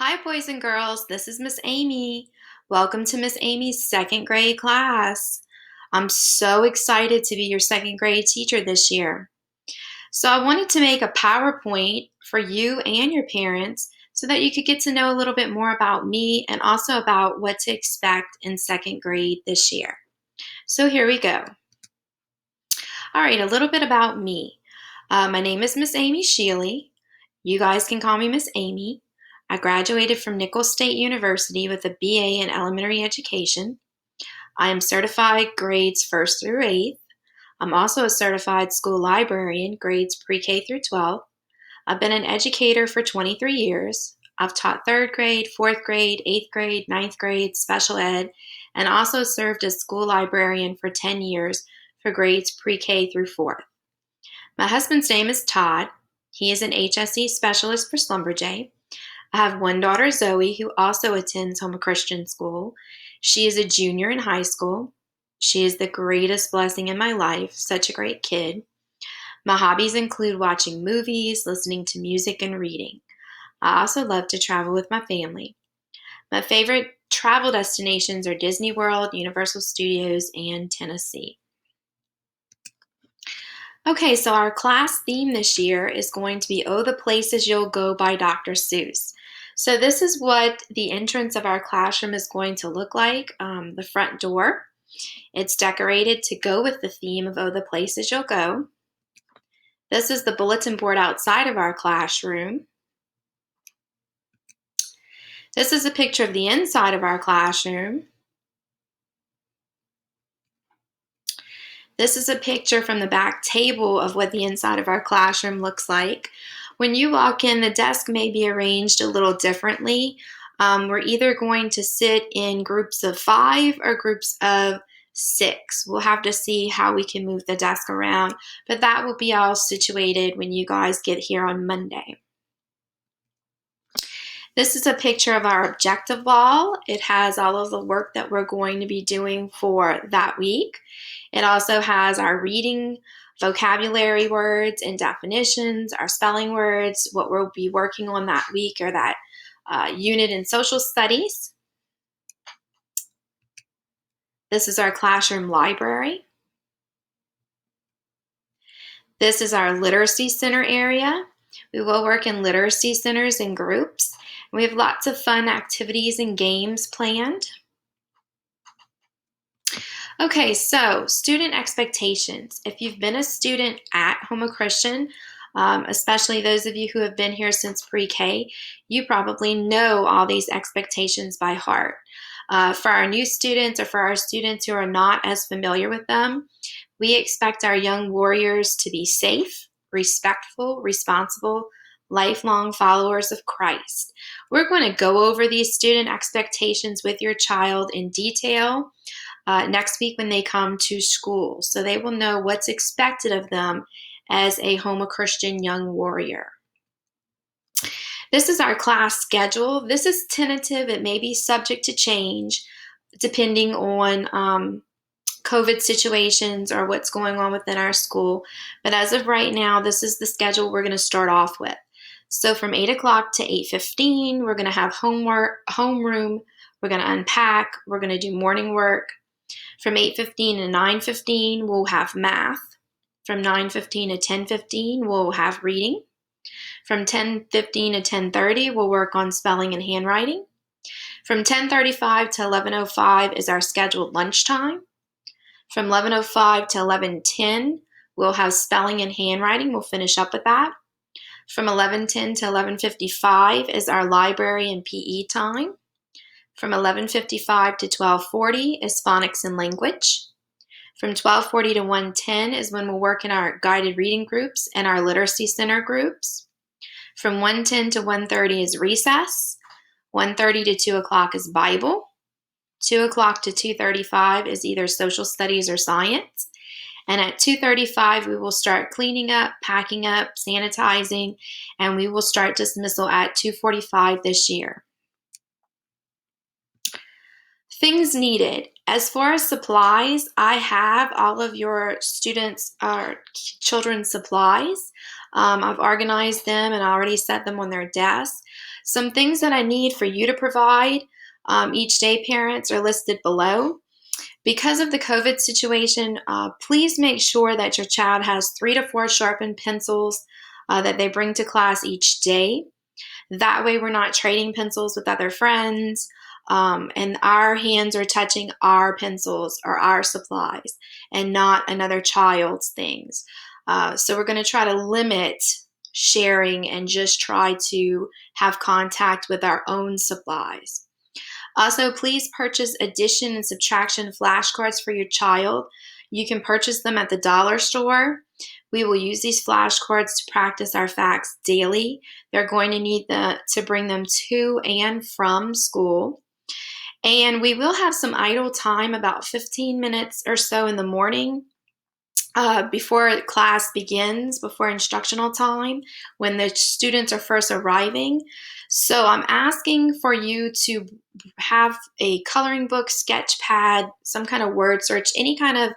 Hi, boys and girls. This is Miss Amy. Welcome to Miss Amy's second grade class. I'm so excited to be your second grade teacher this year. So, I wanted to make a PowerPoint for you and your parents so that you could get to know a little bit more about me and also about what to expect in second grade this year. So, here we go. All right, a little bit about me. My name is Miss Amy Shealy. You guys can call me Miss Amy. I graduated from Nicholls State University with a BA in elementary education. I am certified grades 1st through 8th. I'm also a certified school librarian, grades pre-K through 12. I've been an educator for 23 years. I've taught 3rd grade, 4th grade, 8th grade, 9th grade, special ed, and also served as school librarian for 10 years for grades pre-K through 4th. My husband's name is Todd. He is an HSE specialist for Schlumberger. I have one daughter, Zoe, who also attends Homa Christian School. She is a junior in high school. She is the greatest blessing in my life, such a great kid. My hobbies include watching movies, listening to music, and reading. I also love to travel with my family. My favorite travel destinations are Disney World, Universal Studios, and Tennessee. Okay, so our class theme this year is going to be Oh, the Places You'll Go by Dr. Seuss. So this is what the entrance of our classroom is going to look like, the front door. It's decorated to go with the theme of Oh, the Places You'll Go. This is the bulletin board outside of our classroom. This is a picture of the inside of our classroom. This is a picture from the back table of what the inside of our classroom looks like. When you walk in, the desk may be arranged a little differently. We're either going to sit in groups of 5 or groups of 6. We'll have to see how we can move the desk around, but that will be all situated when you guys get here on Monday. This is a picture of our objective wall. It has all of the work that we're going to be doing for that week. It also has our reading, vocabulary words and definitions, our spelling words, what we'll be working on that week or that unit in social studies. This is our classroom library. This is our literacy center area. We will work in literacy centers in groups. We have lots of fun activities and games planned. Okay, so student expectations. If you've been a student at Homa Christian, especially those of you who have been here since pre-K, you probably know all these expectations by heart. For our new students or for our students who are not as familiar with them, we expect our young warriors to be safe, respectful, responsible, lifelong followers of Christ. We're going to go over these student expectations with your child in detail next week when they come to school, so they will know what's expected of them as a Homa Christian young warrior. This is our class schedule. This is tentative. It may be subject to change depending on COVID situations or what's going on within our school. But as of right now, this is the schedule we're going to start off with. So from 8 o'clock to 8:15, we're going to have homework, homeroom. We're going to unpack. We're going to do morning work. From 8:15 to 9:15, we'll have math. From 9:15 to 10:15, we'll have reading. From 10:15 to 10:30, we'll work on spelling and handwriting. From 10:35 to 11:05 is our scheduled lunchtime. From 11:05 to 11:10, we'll have spelling and handwriting. We'll finish up with that. From 11:10 to 11:55 is our library and PE time. From 11:55 to 12:40 is phonics and language. From 12:40 to 1:10 is when we'll work in our guided reading groups and our literacy center groups. From 1:10 to 1:30 is recess. 1:30 to 2 o'clock is Bible. 2 o'clock to 2:35 is either social studies or science. And at 2:35, we will start cleaning up, packing up, sanitizing, and we will start dismissal at 2:45 this year. Things needed. As far as supplies, I have all of your students' children's supplies. I've organized them and I already set them on their desk. Some things that I need for you to provide each day, parents, are listed below. Because of the COVID situation, please make sure that your child has 3 to 4 sharpened pencils that they bring to class each day. That way, we're not trading pencils with other friends, and our hands are touching our pencils or our supplies and not another child's things. So, we're going to try to limit sharing and just try to have contact with our own supplies. Also, please purchase addition and subtraction flashcards for your child. You can purchase them at the dollar store. We will use these flashcards to practice our facts daily. They're going to need to bring them to and from school. And we will have some idle time, about 15 minutes or so in the morning, before class begins, before instructional time, when the students are first arriving. So I'm asking for you to have a coloring book, sketch pad, some kind of word search, any kind of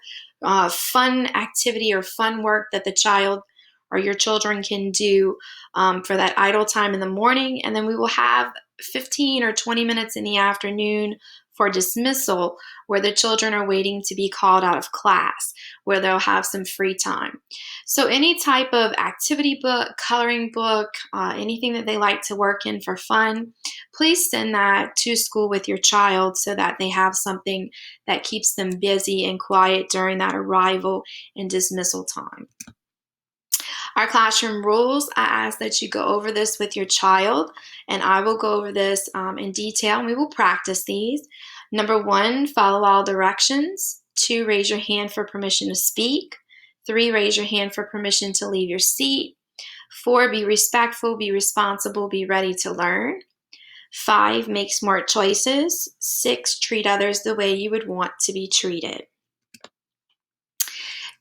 fun activity or fun work that the child or your children can do for that idle time in the morning. And then we will have 15 or 20 minutes in the afternoon for dismissal, where the children are waiting to be called out of class, where they'll have some free time. So any type of activity book, coloring book, anything that they like to work in for fun, please send that to school with your child so that they have something that keeps them busy and quiet during that arrival and dismissal time. Our classroom rules, I ask that you go over this with your child, and I will go over this in detail, and we will practice these. Number 1, follow all directions. 2, raise your hand for permission to speak. 3, raise your hand for permission to leave your seat. 4, be respectful, be responsible, be ready to learn. 5, make smart choices. 6, treat others the way you would want to be treated.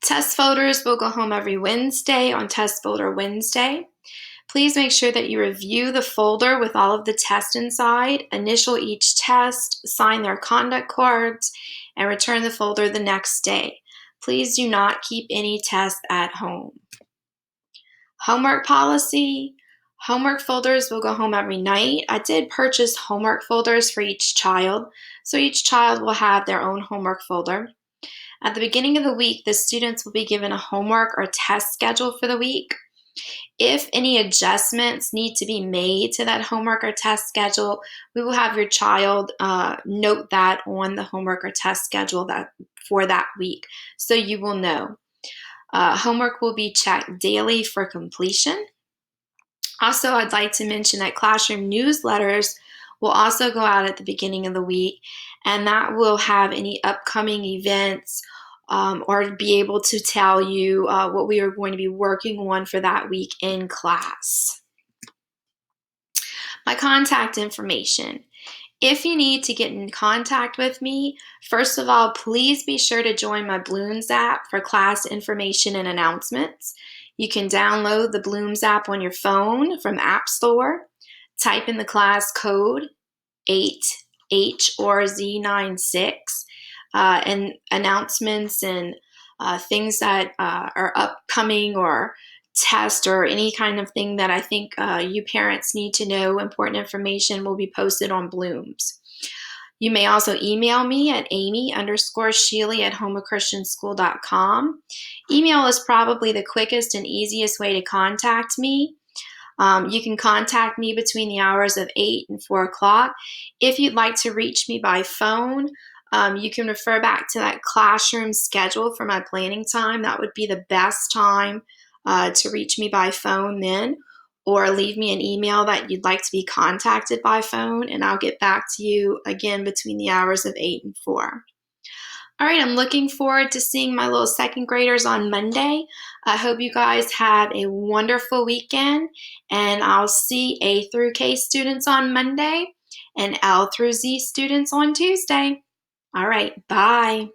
Test folders will go home every Wednesday on Test Folder Wednesday. Please make sure that you review the folder with all of the tests inside, initial each test, sign their conduct cards, and return the folder the next day. Please do not keep any tests at home. Homework policy. Homework folders will go home every night. I did purchase homework folders for each child, so each child will have their own homework folder. At the beginning of the week, the students will be given a homework or test schedule for the week. If any adjustments need to be made to that homework or test schedule, we will have your child note that on the homework or test schedule for that week, so you will know. Homework will be checked daily for completion. Also, I'd like to mention that classroom newsletters will also go out at the beginning of the week, and that will have any upcoming events or be able to tell you what we are going to be working on for that week in class. My contact information. If you need to get in contact with me, first of all, please be sure to join my Blooms app for class information and announcements. You can download the Blooms app on your phone from App Store. Type in the class code 8H or Z96 and announcements and things that are upcoming or test or any kind of thing that I think you parents need to know, important information will be posted on Blooms. You may also email me at amy_sheely@homeachristianschool.com. Email is probably the quickest and easiest way to contact me. You can contact me between the hours of 8 and 4 o'clock. If you'd like to reach me by phone, you can refer back to that classroom schedule for my planning time. That would be the best time to reach me by phone then, or leave me an email that you'd like to be contacted by phone, and I'll get back to you again between the hours of 8 and 4. All right, I'm looking forward to seeing my little second graders on Monday. I hope you guys have a wonderful weekend, and I'll see A through K students on Monday and L through Z students on Tuesday. All right, bye.